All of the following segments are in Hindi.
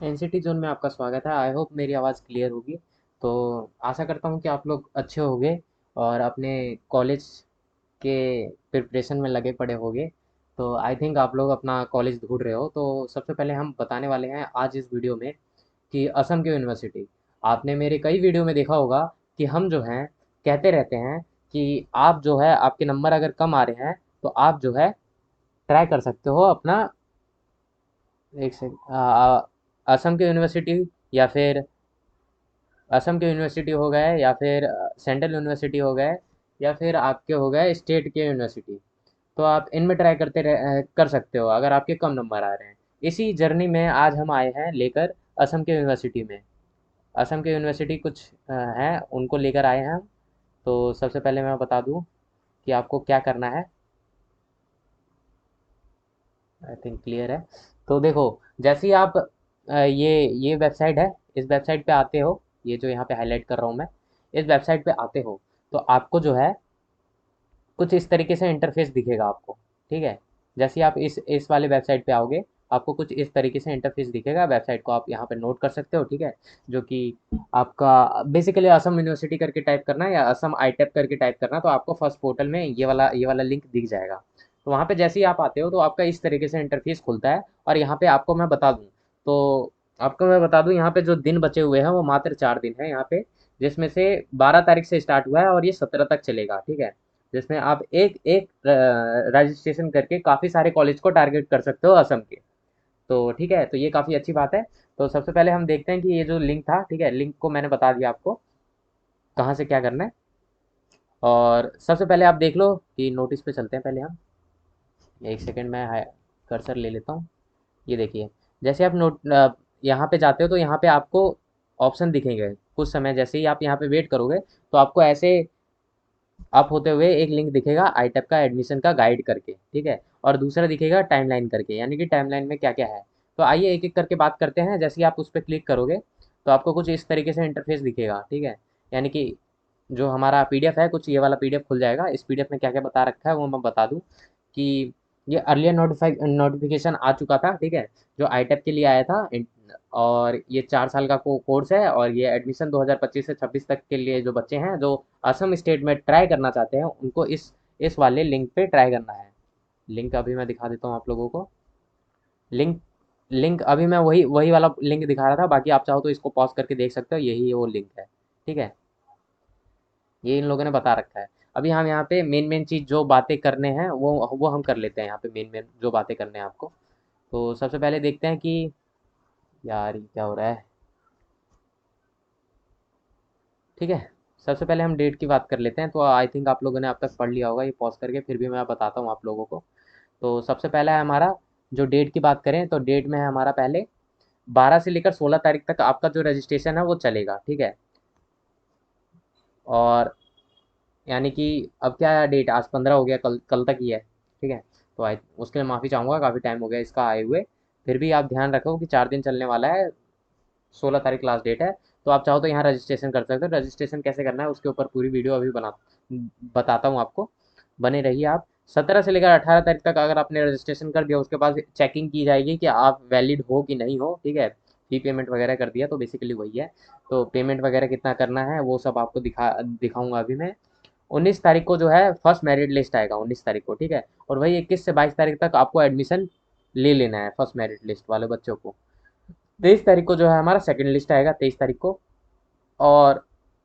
एनसीटी जोन में आपका स्वागत है। आई होप मेरी आवाज़ क्लियर होगी। तो आशा करता हूँ कि आप लोग अच्छे होंगे और अपने कॉलेज के प्रिपरेशन में लगे पड़े होंगे। तो आई थिंक आप लोग अपना कॉलेज ढूंढ रहे हो। तो सबसे पहले हम बताने वाले हैं आज इस वीडियो में कि असम की यूनिवर्सिटी। आपने मेरे कई वीडियो में देखा होगा कि हम जो हैं कहते रहते हैं कि आप जो है आपके नंबर अगर कम आ रहे हैं तो आप जो है ट्राई कर सकते हो अपना एक से असम की यूनिवर्सिटी या फिर असम के यूनिवर्सिटी हो गए या फिर सेंट्रल यूनिवर्सिटी हो गए या फिर आपके हो गए स्टेट के यूनिवर्सिटी। तो आप इनमें ट्राई कर सकते हो अगर आपके कम नंबर आ रहे हैं। इसी जर्नी में आज हम आए हैं लेकर असम के यूनिवर्सिटी में। असम के यूनिवर्सिटी कुछ हैं उनको लेकर आए हैं हम। तो सबसे पहले मैं बता दूं कि आपको क्या करना है। आई थिंक क्लियर है। तो देखो, जैसे ही आप ये वेबसाइट है, इस वेबसाइट पे आते हो। ये जो यहाँ पे हाईलाइट कर रहा हूँ मैं, इस वेबसाइट पे आते हो तो आपको जो है कुछ इस तरीके से इंटरफेस दिखेगा आपको। ठीक है, जैसे ही आप इस वाले वेबसाइट पे आओगे आपको कुछ इस तरीके से इंटरफेस दिखेगा। वेबसाइट को आप यहाँ पे नोट कर सकते हो। ठीक है, जो कि आपका बेसिकली असम यूनिवर्सिटी करके टाइप करना है या असम आईटेप करके टाइप करना, तो आपको फर्स्ट पोर्टल में ये वाला लिंक दिख जाएगा। तो वहाँ पे जैसे ही आप आते हो तो आपका इस तरीके से इंटरफेस खुलता है। और यहाँ पे आपको मैं बता दूँ यहाँ पे जो दिन बचे हुए हैं वो मात्र 4 दिन है यहाँ पे, जिसमें से 12 तारीख से स्टार्ट हुआ है और ये 17 तक चलेगा। ठीक है, जिसमें आप एक एक रजिस्ट्रेशन करके काफ़ी सारे कॉलेज को टारगेट कर सकते हो असम के। तो ठीक है, तो ये काफ़ी अच्छी बात है। तो सबसे पहले हम देखते हैं कि ये जो लिंक था, ठीक है, लिंक को मैंने बता दिया आपको कहाँ से क्या करना है। और सबसे पहले आप देख लो कि नोटिस पे चलते हैं पहले हम। एक सेकेंड में कर्सर ले लेता हूँ। ये देखिए, जैसे आप यहाँ पे जाते हो तो यहाँ पे आपको ऑप्शन दिखेंगे। कुछ समय जैसे ही आप यहाँ पे वेट करोगे तो आपको ऐसे अप होते हुए एक लिंक दिखेगा आईटेप का एडमिशन का गाइड करके। ठीक है, और दूसरा दिखेगा टाइमलाइन करके, यानी कि टाइमलाइन में क्या क्या है। तो आइए एक एक करके बात करते हैं। जैसे ही आप उस पर क्लिक करोगे तो आपको कुछ इस तरीके से इंटरफेस दिखेगा। ठीक है, यानी कि जो हमारा पीडीएफ है, कुछ ये वाला पीडीएफ खुल जाएगा। इस पीडीएफ में क्या क्या बता रखा है वो मैं बता दूं कि ये अर्लियर नोटिफिकेशन आ चुका था। ठीक है, जो आईटेप के लिए आया था। और ये 4 साल का कोर्स है और ये एडमिशन 2025 से 26 तक के लिए जो बच्चे हैं जो असम स्टेट में ट्राई करना चाहते हैं उनको इस वाले लिंक पे ट्राई करना है। लिंक अभी मैं दिखा देता हूँ आप लोगों को। लिंक लिंक अभी मैं वही वही वाला लिंक दिखा रहा था। बाकी आप चाहो तो इसको पॉज करके देख सकते हो, यही वो लिंक है। ठीक है, ये इन लोगों ने बता रखा है। अभी हम यहाँ पे मेन मेन चीज़ जो बातें करने हैं वो हम कर लेते हैं। यहाँ पे मेन मेन जो बातें करने हैं आपको, तो सबसे पहले देखते हैं कि यार ये क्या हो रहा है। ठीक है, सबसे पहले हम डेट की बात कर लेते हैं। तो आई थिंक आप लोगों ने अब तक पढ़ लिया होगा ये पॉज करके, फिर भी मैं बताता हूँ आप लोगों को। तो सबसे पहला है हमारा, जो डेट की बात करें तो डेट में है हमारा पहले 12 से लेकर 16 तारीख तक आपका जो रजिस्ट्रेशन है वो चलेगा। ठीक है, और यानी कि अब क्या है डेट, आज 15 हो गया, कल कल तक ही है। ठीक है, तो आई उसके लिए माफ़ी चाहूँगा, काफ़ी टाइम हो गया इसका आए हुए। फिर भी आप ध्यान रखो कि 4 दिन चलने वाला है। 16 तारीख लास्ट डेट है। तो आप चाहो तो यहाँ रजिस्ट्रेशन कर सकते हो। रजिस्ट्रेशन कैसे करना है उसके ऊपर पूरी वीडियो अभी बताता हूँ आपको। बने रहिए आप। 17 से लेकर 18 तारीख तक अगर आपने रजिस्ट्रेशन कर दिया उसके बाद चेकिंग की जाएगी कि आप वैलिड हो कि नहीं हो। ठीक है, फी पेमेंट वगैरह कर दिया तो बेसिकली वही है। तो पेमेंट वगैरह कितना करना है वो सब आपको दिखाऊंगा अभी मैं। 19 तारीख को जो है फर्स्ट मेरिट लिस्ट आएगा, 19 तारीख को। ठीक है, और वही 21 से 22 तारीख तक आपको एडमिशन ले लेना है फर्स्ट मेरिट लिस्ट वाले बच्चों को। 23 तारीख को जो है हमारा सेकंड लिस्ट आएगा, 23 तारीख को। और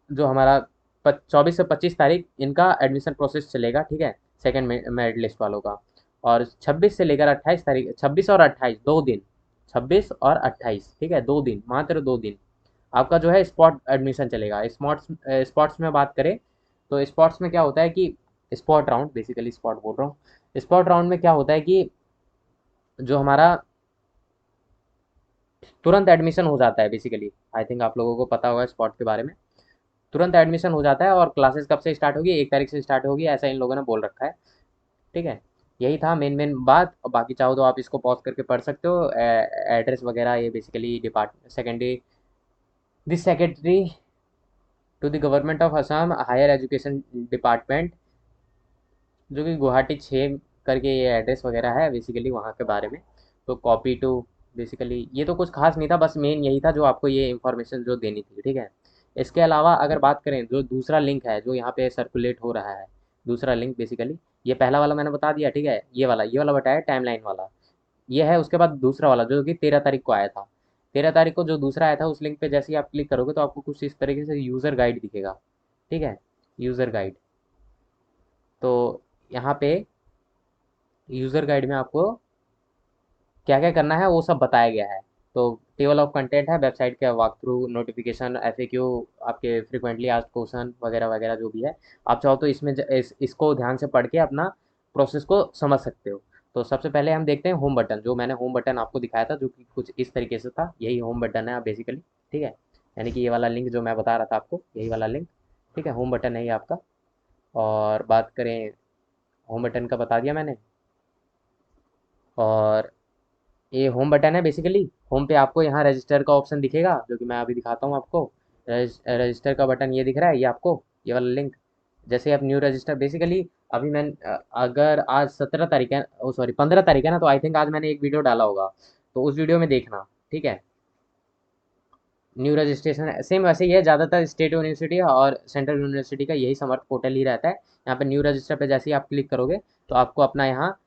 जो हमारा 24 से 25 तारीख इनका एडमिशन प्रोसेस चलेगा। ठीक है, सेकंड मेरिट लिस्ट वालों का। और 26 से लेकर 28 तारीख, 26 और 28 2 दिन, 26 और 28, ठीक है, 2 दिन, मात्र 2 दिन आपका जो है स्पॉट एडमिशन चलेगा। स्पॉट्स में बात करें तो स्पॉट्स में क्या होता है कि स्पॉट राउंड, बेसिकली स्पॉट बोल रहा हूँ। स्पॉट राउंड में क्या होता है कि जो हमारा तुरंत एडमिशन हो जाता है बेसिकली। आई थिंक आप लोगों को पता होगा स्पॉट के बारे में। तुरंत एडमिशन हो जाता है और क्लासेस कब से स्टार्ट होगी, 1 तारीख से स्टार्ट होगी, ऐसा इन लोगों ने बोल रखा है। ठीक है, यही था मेन मेन बात। और बाकी चाहो तो आप इसको पॉज करके पढ़ सकते हो। एड्रेस वगैरह ये basically depart secondary this secretary to the government of Assam higher education department, जो कि गुवाहाटी 6 करके ये एड्रेस वगैरह है बेसिकली वहाँ के बारे में। तो कॉपी टू बेसिकली ये तो कुछ खास नहीं था, बस मेन यही था जो आपको ये इन्फॉर्मेशन जो देनी थी, ठीक है। इसके अलावा अगर बात करें जो दूसरा लिंक है जो यहाँ पे सर्कुलेट हो रहा है, दूसरा लिंक बेसिकली, ये पहला वाला मैंने बता दिया, ठीक है, ये वाला बताया टाइमलाइन वाला, ये है। उसके बाद दूसरा वाला जो कि 13 तारीख को आया था, 13 तारीख को जो दूसरा आया था, उस लिंक पे जैसे ही आप क्लिक करोगे तो आपको कुछ इस तरीके से यूज़र गाइड दिखेगा, ठीक है, यूज़र गाइड। तो यहाँ पे यूज़र गाइड में आपको क्या क्या करना है वो सब बताया गया है। तो टेबल ऑफ कंटेंट है, वेबसाइट का वॉक थ्रू, नोटिफिकेशन, एफएक्यू, आपके फ्रिक्वेंटली आस्क्ड क्वेश्चन वगैरह वगैरह जो भी है, आप चाहो तो इसमें इसको ध्यान से पढ़ के अपना प्रोसेस को समझ सकते हो। तो सबसे पहले हम देखते हैं होम बटन, जो मैंने होम बटन आपको दिखाया था जो कि कुछ इस तरीके से था, यही होम बटन है बेसिकली, ठीक है। यानी कि ये वाला लिंक जो मैं बता रहा था आपको, यही वाला लिंक, ठीक है, होम बटन है ये आपका। और बात करें, होम बटन का बता दिया मैंने। और ये होम बटन है बेसिकली, होम पे आपको यहाँ रजिस्टर का ऑप्शन दिखेगा जो कि मैं अभी दिखाता हूँ आपको। रजिस्टर का बटन ये दिख रहा है, ये आपको, ये वाला लिंक। जैसे आप न्यू रजिस्टर बेसिकली, अभी मैं अगर आज 17 तारीख है, ओ सॉरी 15 तारीख है ना, तो आई थिंक आज मैंने एक वीडियो डाला होगा, तो उस वीडियो में देखना, ठीक है। न्यू रजिस्ट्रेशन सेम वैसे ही है, ज़्यादातर स्टेट यूनिवर्सिटी और सेंट्रल यूनिवर्सिटी का यही समर्थ पोर्टल ही रहता है। यहाँ पे न्यू रजिस्टर पे जैसे ही आप क्लिक करोगे तो आपको अपना यहाँ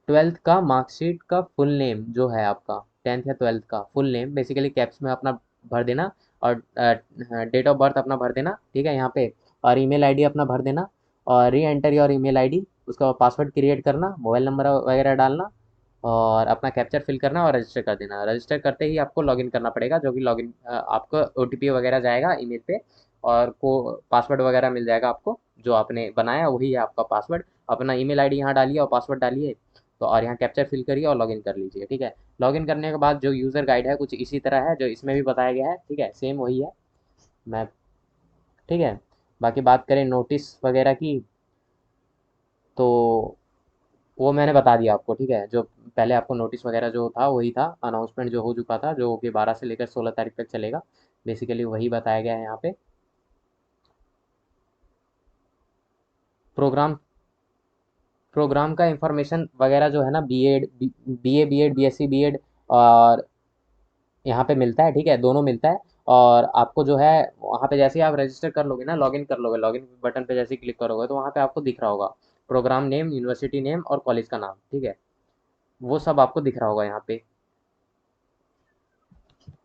12th का मार्कशीट का फुल नेम जो है आपका, 10th या 12th का फुल नेम बेसिकली कैप्स में अपना भर देना, और डेट ऑफ बर्थ अपना भर देना, ठीक है, यहाँ पे। और ईमेल आईडी अपना भर देना, और री एंटर योर ईमेल आईडी, उसका पासवर्ड क्रिएट करना, मोबाइल नंबर वगैरह डालना, और अपना कैप्चर फिल करना और रजिस्टर कर देना। रजिस्टर करते ही आपको लॉगिन करना पड़ेगा, जो कि लॉगिन आपको ओटीपी वगैरह जाएगा ईमेल पे, और को पासवर्ड वगैरह मिल जाएगा आपको, जो आपने बनाया वही है आपका पासवर्ड। अपना ईमेल आईडी यहाँ डालिए और पासवर्ड डालिए, तो और यहाँ कैप्चर फिल करिए और लॉगिन कर लीजिए, ठीक है। लॉगिन करने के बाद जो यूज़र गाइड है कुछ इसी तरह है जो इसमें भी बताया गया है, ठीक है, सेम वही है। मैं, ठीक है। बाकी बात करें नोटिस वगैरह की, तो वो मैंने बता दिया आपको, ठीक है। जो पहले आपको नोटिस वगैरह जो था वही था, अनाउंसमेंट जो हो चुका था, जो कि 12 से लेकर 16 तारीख तक चलेगा, बेसिकली वही बताया गया है यहाँ पे। प्रोग्राम प्रोग्राम का इंफॉर्मेशन वगैरह जो है ना, B A B S C B Ed, और यहाँ पे मिलता है, ठीक है, दोनों मिलता है। और आपको जो है वहाँ पे जैसे ही आप रजिस्टर कर लोगे ना, लॉगिन कर लोगे, लॉगिन बटन पे जैसे ही क्लिक करोगे तो वहाँ पे आपको दिख रहा होगा प्रोग्राम नेम, यूनिवर्सिटी नेम और कॉलेज का नाम, ठीक है, वो सब आपको दिख रहा होगा यहाँ पे।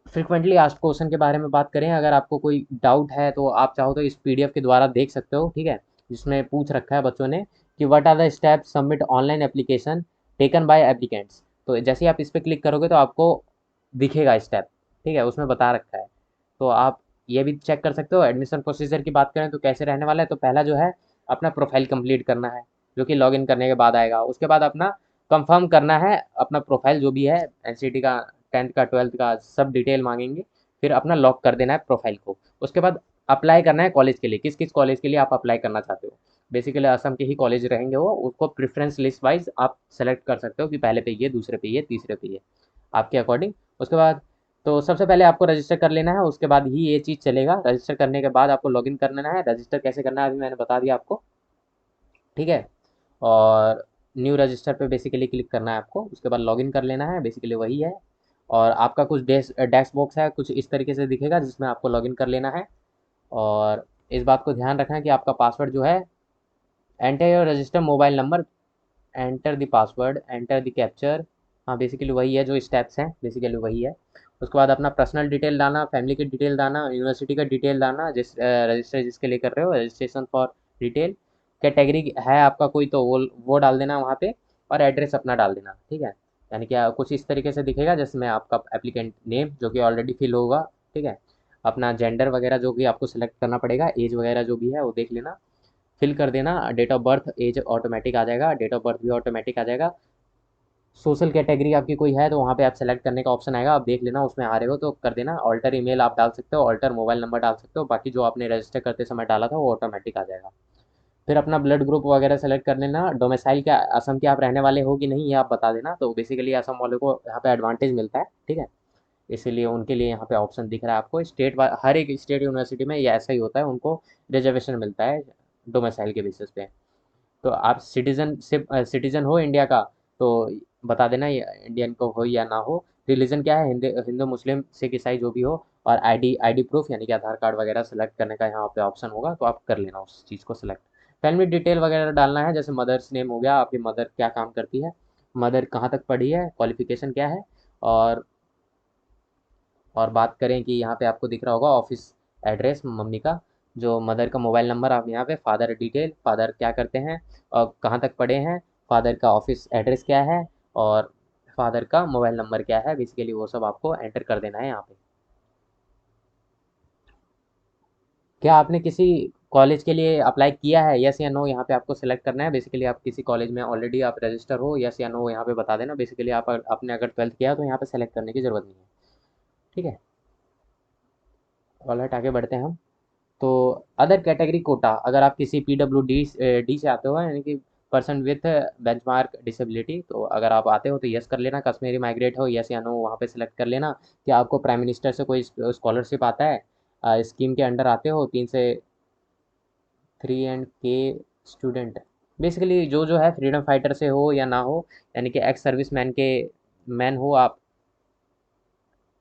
फ्रिक्वेंटली आस्क्ड क्वेश्चन के बारे में बात करें, अगर आपको कोई डाउट है तो आप चाहो तो इस पीडीएफ के द्वारा देख सकते हो, ठीक है, जिसमें पूछ रखा है बच्चों ने कि what are the steps submit online application taken by applicants. तो जैसे ही आप इस पर क्लिक करोगे तो आपको दिखेगा स्टेप, ठीक है, उसमें बता रखा है। तो आप ये भी चेक कर सकते हो। एडमिशन प्रोसीजर की बात करें तो कैसे रहने वाला है, तो पहला जो है अपना प्रोफाइल कंप्लीट करना है, जो कि लॉगिन करने के बाद आएगा। उसके बाद अपना कंफर्म करना है अपना प्रोफाइल जो भी है, एनसीटी का, 10th का, 12th का सब डिटेल मांगेंगे। फिर अपना लॉक कर देना है प्रोफाइल को। उसके बाद अप्लाई करना है कॉलेज के लिए, किस किस कॉलेज के लिए आप अप्लाई करना चाहते हो। बेसिकली असम के ही कॉलेज रहेंगे वो, उसको प्रेफरेंस लिस्ट वाइज आप सेलेक्ट कर सकते हो कि पहले पे ये, दूसरे पे ये, तीसरे पे ये, आपके अकॉर्डिंग। उसके बाद तो सबसे पहले आपको रजिस्टर कर लेना है, उसके बाद ही ये चीज़ चलेगा। रजिस्टर करने के बाद आपको लॉगिन कर लेना है। रजिस्टर कैसे करना है अभी मैंने बता दिया आपको, ठीक है। और न्यू रजिस्टर पे बेसिकली क्लिक करना है आपको, उसके बाद लॉगिन कर लेना है, बेसिकली वही है। और आपका कुछ डेस्क बॉक्स है कुछ इस तरीके से दिखेगा जिसमें आपको लॉगिन कर लेना है। और इस बात को ध्यान रखना है कि आपका पासवर्ड जो है, enter your register mobile number, enter the password, enter the capture, हाँ बेसिकली वही है, जो स्टेप्स हैं बेसिकली वही है। उसके बाद अपना पर्सनल डिटेल डालना, फैमिली की डिटेल डालना, यूनिवर्सिटी का डिटेल डालना, जिस रजिस्टर जिसके लिए कर रहे हो, रजिस्ट्रेशन फॉर डिटेल, कैटेगरी है आपका कोई तो वो डाल देना वहाँ पे, और एड्रेस अपना डाल देना, ठीक है। यानी कि कुछ इस तरीके से दिखेगा जिसमें आपका एप्लीकेंट नेम जो कि ऑलरेडी फिल होगा, ठीक है। अपना जेंडर वगैरह जो कि आपको सेलेक्ट करना पड़ेगा, एज वगैरह जो भी है वो देख लेना, फिल कर देना। Date of birth, age automatic आ जाएगा, डेट ऑफ बर्थ भी ऑटोमेटिक आ जाएगा। सोशल कैटेगरी आपकी कोई है तो वहाँ पे आप सेलेक्ट करने का ऑप्शन आएगा, आप देख लेना उसमें आ रहे हो तो कर देना। ऑल्टर ईमेल आप डाल सकते हो, ऑल्टर मोबाइल नंबर डाल सकते हो, बाकी जो आपने रजिस्टर करते समय डाला था वो ऑटोमेटिक आ जाएगा। फिर अपना ब्लड ग्रुप वगैरह सेलेक्ट कर लेना। डोमिसाइल क्या असम के आप रहने वाले हो कि नहीं ये आप बता देना, तो बेसिकली असम वाले को यहाँ पे एडवांटेज मिलता है, ठीक है, इसीलिए उनके लिए यहाँ पे ऑप्शन दिख रहा है आपको। स्टेट हर एक स्टेट यूनिवर्सिटी में ये ऐसा ही होता है, उनको रिजर्वेशन मिलता है डोमिसाइल के बेसिस पे। तो आप सिटीजन हो इंडिया का, तो बता देना ये इंडियन को हो या ना हो। रिलीजन क्या है, हिंदू हिंदू मुस्लिम सिख ईसाई जो भी हो। और आईडी आईडी प्रूफ यानी कि आधार कार्ड वगैरह सेलेक्ट करने का यहाँ पे ऑप्शन होगा, तो आप कर लेना उस चीज़ को सेलेक्ट। फैमिली डिटेल वगैरह डालना है, जैसे मदर्स नेम हो गया, आपकी मदर क्या काम करती है, मदर कहाँ तक पढ़ी है, क्वालिफिकेशन क्या है। और और बात करें कि यहाँ पे आपको दिख रहा होगा ऑफिस एड्रेस मम्मी का, जो मदर का मोबाइल नंबर आप यहाँ पे, फादर डिटेल, फादर क्या करते हैं और कहाँ तक पढ़े हैं, फादर का ऑफिस एड्रेस क्या है, और फादर का मोबाइल नंबर क्या है, बेसिकली वो सब आपको एंटर कर देना है यहाँ पे। क्या आपने किसी कॉलेज के लिए अप्लाई किया है, यस या नो, यहाँ पे आपको सेलेक्ट करना है। बेसिकली आप किसी कॉलेज में ऑलरेडी आप रजिस्टर हो, यस या नो यहाँ पे बता देना। बेसिकली आप आपने अगर 12th किया है तो यहाँ पे सेलेक्ट करने की ज़रूरत नहीं है। ठीक है, ऑलराइट, आगे बढ़ते हैं हम। तो अदर कैटेगरी कोटा, अगर आप किसी PWD डी से आते हो, यानी कि पर्सन विथ बेंचमार्क डिसेबिलिटी, तो अगर आप आते हो तो यस कर लेना। कश्मीरी माइग्रेट हो, यस या नो वहाँ पे सिलेक्ट कर लेना। कि आपको प्राइम मिनिस्टर से कोई स्कॉलरशिप आता है, स्कीम के अंडर आते हो, 3 से 3 and K स्टूडेंट। बेसिकली जो है फ्रीडम फाइटर से हो या ना हो, यानी कि एक्स सर्विस मैन के मैन हो आप,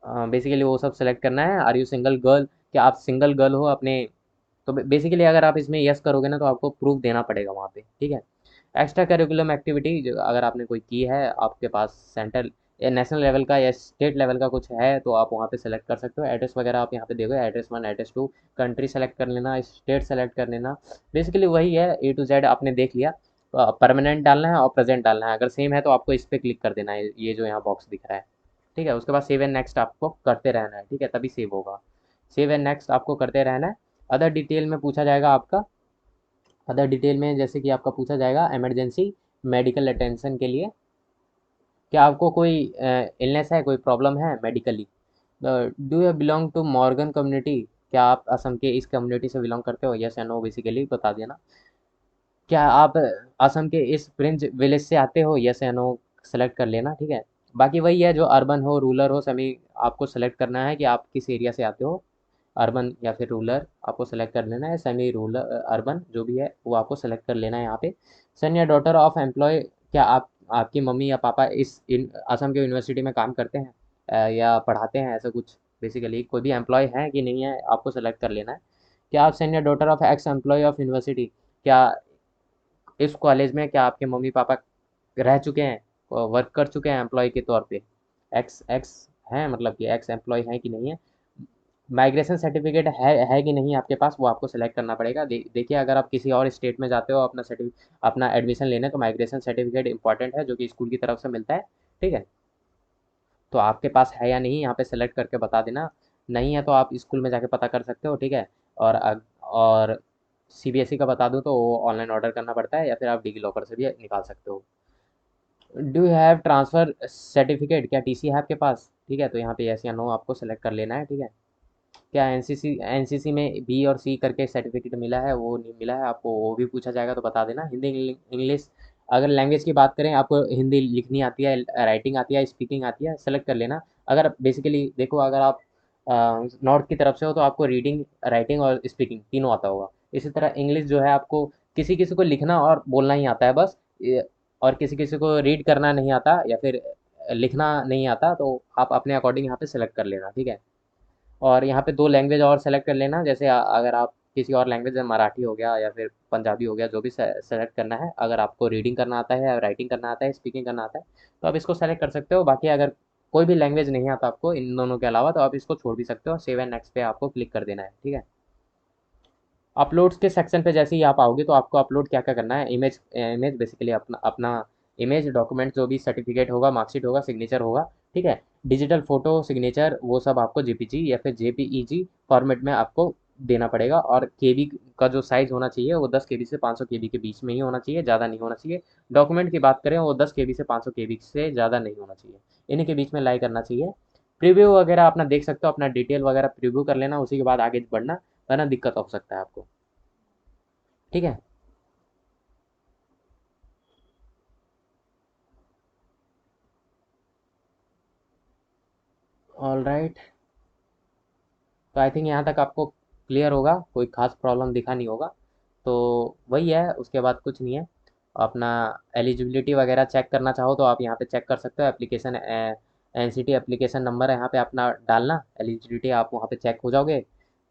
बेसिकली वो सब सेलेक्ट करना है। आर यू सिंगल गर्ल, क्या आप सिंगल गर्ल हो अपने, तो बेसिकली अगर आप इसमें यस करोगे ना तो आपको प्रूफ देना पड़ेगा वहाँ पे। ठीक है, एक्स्ट्रा करिकुलम एक्टिविटी जो अगर आपने कोई की है, आपके पास सेंट्रल या नेशनल लेवल का या स्टेट लेवल का कुछ है, तो आप वहाँ पे सेलेक्ट कर सकते हो। एड्रेस वगैरह आप यहाँ पे देखो, एड्रेस 1, एड्रेस 2, कंट्री सेलेक्ट कर लेना, स्टेट सेलेक्ट कर लेना। बेसिकली वही है, A to Z आपने देख लिया। परमानेंट डालना है और प्रेजेंट डालना है, अगर सेम है तो आपको इस पर क्लिक कर देना है, ये जो यहाँ बॉक्स दिख रहा है। ठीक है, उसके बाद सेव एंड नेक्स्ट आपको करते रहना है। ठीक है, तभी सेव होगा। सेव एंड नेक्स्ट आपको करते रहना है। अदर डिटेल में पूछा जाएगा आपका, अदर डिटेल में जैसे कि आपका पूछा जाएगा इमरजेंसी मेडिकल अटेंशन के लिए, क्या आपको कोई इलनेस है, कोई प्रॉब्लम है medically. Do you belong to Moran community, क्या आप असम के इस कम्युनिटी से बिलोंग करते हो, यस या नो बेसिकली बता देना। क्या आप असम के इस फ्रिंज विलेज से आते हो, यस या नो सेलेक्ट कर लेना। ठीक है, बाकी वही है, जो अर्बन हो रूरल हो सभी आपको सेलेक्ट करना है कि आप किस एरिया से आते हो, अर्बन या फिर रूरल आपको सेलेक्ट कर लेना है। सेमी रूरल अर्बन जो भी है वो आपको सेलेक्ट कर लेना है यहाँ पे। सन या डॉटर ऑफ एम्प्लॉय, क्या आप आपकी मम्मी या पापा असम के यूनिवर्सिटी में काम करते हैं, या पढ़ाते हैं, ऐसा कुछ। बेसिकली कोई भी एम्प्लॉय है कि नहीं है आपको सेलेक्ट कर लेना है। क्या आप सन या daughter of ex employ of university, क्या इस कॉलेज में क्या आपके मम्मी पापा रह चुके हैं, वर्क कर चुके हैं एम्प्लॉय के तौर पे, एक्स एक्स हैं, मतलब कि एक्स एम्प्लॉय हैं कि नहीं है। माइग्रेशन सर्टिफिकेट है कि नहीं आपके पास, वो आपको सेलेक्ट करना पड़ेगा। देखिए, अगर आप किसी और स्टेट में जाते हो अपना अपना एडमिशन लेने, तो माइग्रेशन सर्टिफिकेट इंपॉर्टेंट है, जो कि स्कूल की तरफ से मिलता है। ठीक है, तो आपके पास है या नहीं यहाँ पे सेलेक्ट करके बता देना। नहीं है तो आप स्कूल में जाके पता कर सकते हो। ठीक है, और CBSE का बता दूँ तो वो ऑनलाइन ऑर्डर करना पड़ता है, या फिर आप डिजी लॉकर से भी निकाल सकते हो। Do you have transfer certificate, क्या TC है आपके पास। ठीक है, तो यहाँ पे यस या नो आपको सेलेक्ट कर लेना है। ठीक है, क्या एनसीसी में B और C करके सर्टिफिकेट मिला है, वो नहीं मिला है आपको, वो भी पूछा जाएगा तो बता देना। हिंदी इंग्लिश, अगर लैंग्वेज की बात करें, आपको हिंदी लिखनी आती है, राइटिंग आती है, स्पीकिंग आती है, सेलेक्ट कर लेना। अगर बेसिकली देखो, अगर आप नॉर्थ की तरफ से हो तो आपको रीडिंग, राइटिंग और स्पीकिंग तीनों आता होगा। इसी तरह इंग्लिश जो है, आपको किसी किसी को लिखना और बोलना ही आता है बस, और किसी किसी को रीड करना नहीं आता या फिर लिखना नहीं आता, तो आप अपने अकॉर्डिंग यहाँ पे सेलेक्ट कर लेना। ठीक है, और यहाँ पे 2 लैंग्वेज और सेलेक्ट कर लेना, जैसे अगर आप किसी और लैंग्वेज में, मराठी हो गया या फिर पंजाबी हो गया, जो भी सेलेक्ट करना है। अगर आपको रीडिंग करना आता है, राइटिंग करना आता है, स्पीकिंग करना आता है, तो आप इसको सेलेक्ट कर सकते हो। बाकी अगर कोई भी लैंग्वेज नहीं आता आपको इन दोनों के अलावा, तो आप इसको छोड़ भी सकते हो। सेव एंड नेक्स्ट पे आपको क्लिक कर देना है। ठीक है, अपलोड्स के सेक्शन पे जैसे ही आप आओगे, तो आपको अपलोड क्या क्या करना है, इमेज, इमेज बेसिकली अपना अपना इमेज, डॉक्यूमेंट जो भी सर्टिफिकेट होगा, मार्कशीट होगा, सिग्नेचर होगा। ठीक है, डिजिटल फोटो सिग्नेचर वो सब आपको JPG या फिर JPEG फॉर्मेट में आपको देना पड़ेगा। और KB का जो साइज़ होना चाहिए वो 10 KB से 500 KB के बीच में ही होना चाहिए, ज़्यादा नहीं होना चाहिए। डॉक्यूमेंट की बात करें, वो 10 KB से 500 KB से ज़्यादा नहीं होना चाहिए, इन्हीं के बीच में लाई करना चाहिए। प्रीव्यू वगैरह अपना देख सकते हो, अपना डिटेल वगैरह प्रीव्यू कर लेना, उसी के बाद आगे बढ़ना, वरना दिक्कत हो सकता है आपको। ठीक है, ऑल राइट, तो आई थिंक यहाँ तक आपको क्लियर होगा, कोई खास प्रॉब्लम दिखा नहीं होगा। तो वही है, उसके बाद कुछ नहीं है। अपना एलिजिबिलिटी वगैरह चेक करना चाहो तो आप यहाँ पे चेक कर सकते हो। एप्लीकेशन एनसीटी एप्लीकेशन नंबर है यहाँ पे अपना डालना, एलिजिबिलिटी आप वहाँ पे चेक हो जाओगे।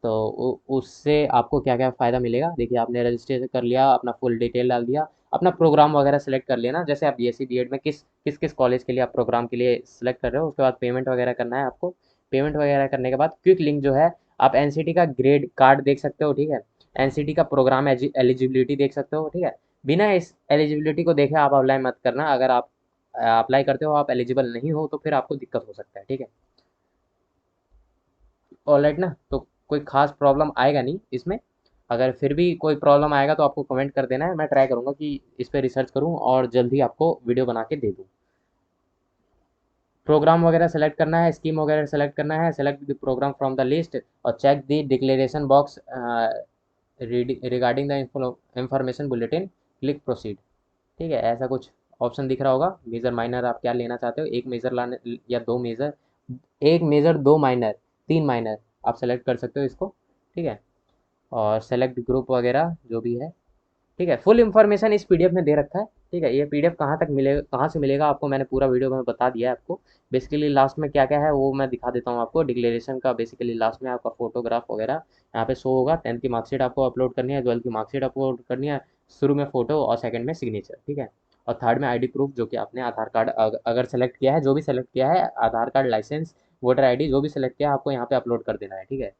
तो उससे आपको क्या क्या फ़ायदा मिलेगा, देखिए आपने रजिस्ट्रेशन कर लिया, अपना फुल डिटेल डाल दिया, अपना प्रोग्राम वगैरह सेलेक्ट कर लेना, जैसे आप बीएससी बीएड में किस किस कॉलेज के लिए आप प्रोग्राम के लिए सेलेक्ट कर रहे हो। उसके बाद पेमेंट वगैरह करना है आपको। पेमेंट वगैरह करने के बाद क्विक लिंक जो है, आप एनसीटी का ग्रेड कार्ड देख सकते हो, ठीक है। एनसीटी का प्रोग्राम एलिजिबिलिटी देख सकते हो, ठीक है। बिना इस एलिजिबिलिटी को देखे आप अप्लाई मत करना। अगर आप अप्लाई करते हो, आप एलिजिबल नहीं हो, तो फिर आपको दिक्कत हो सकता है, ठीक है। ऑलराइट ना, तो कोई खास प्रॉब्लम आएगा नहीं इसमें। अगर फिर भी कोई प्रॉब्लम आएगा तो आपको कमेंट कर देना है, मैं ट्राई करूँगा कि इस पर रिसर्च करूँ और जल्द ही आपको वीडियो बना के दे दूँ। प्रोग्राम वगैरह सेलेक्ट करना है, स्कीम वगैरह सेलेक्ट करना है, select the program from the list और check the declaration box regarding the information bulletin, click proceed. ठीक है, ऐसा कुछ ऑप्शन दिख रहा होगा। मेजर माइनर आप क्या लेना चाहते हो, एक मेजर लाने या दो मेजर, एक मेजर दो माइनर, तीन माइनर, आप सेलेक्ट कर सकते हो इसको, ठीक है। और सेलेक्ट ग्रुप वगैरह जो भी है, ठीक है। फुल इन्फॉर्मेशन इस पीडीएफ में दे रखा है, ठीक है। ये पीडीएफ कहाँ तक मिलेगा, कहाँ से मिलेगा आपको, मैंने पूरा वीडियो में बता दिया है आपको। बेसिकली लास्ट में क्या क्या है वो मैं दिखा देता हूँ आपको। डिक्लेरेशन का बेसिकली लास्ट में आपका फोटोग्राफ वगैरह यहाँ पे शो होगा। 10th की मार्कशीट आपको अपलोड करनी है, 12th की मार्कशीट अपलोड करनी है। शुरू में फोटो और सेकंड में सिग्नेचर, ठीक है। और थर्ड में आईडी प्रूफ, जो कि आपने आधार कार्ड अगर सेलेक्ट किया है, जो भी सेलेक्ट किया है, आधार कार्ड, लाइसेंस, वोटर आईडी जो भी सेलेक्ट किया है, आपको यहाँ पे अपलोड कर देना है, ठीक है।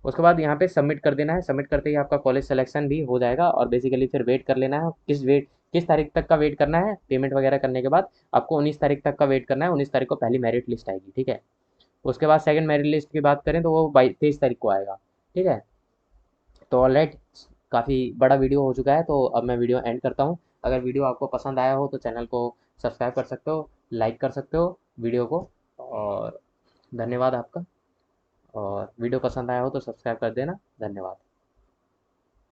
उसके बाद यहाँ पे सबमिट कर देना है। सबमिट करते ही आपका कॉलेज सिलेक्शन भी हो जाएगा। और बेसिकली फिर वेट कर लेना है, किस तारीख तक का वेट करना है। पेमेंट वगैरह करने के बाद आपको 19 तारीख तक का वेट करना है। 19 तारीख को पहली मेरिट लिस्ट आएगी, ठीक है। उसके बाद सेकंड मेरिट लिस्ट की बात करें तो वो 23 तारीख को आएगा, ठीक है। तो ऑलराइट, काफ़ी बड़ा वीडियो हो चुका है, तो अब मैं वीडियो एंड करता हूँ। अगर वीडियो आपको पसंद आया हो तो चैनल को सब्सक्राइब कर सकते हो, लाइक कर सकते हो वीडियो को। और धन्यवाद आपका। और वीडियो पसंद आया हो तो सब्सक्राइब कर देना। धन्यवाद।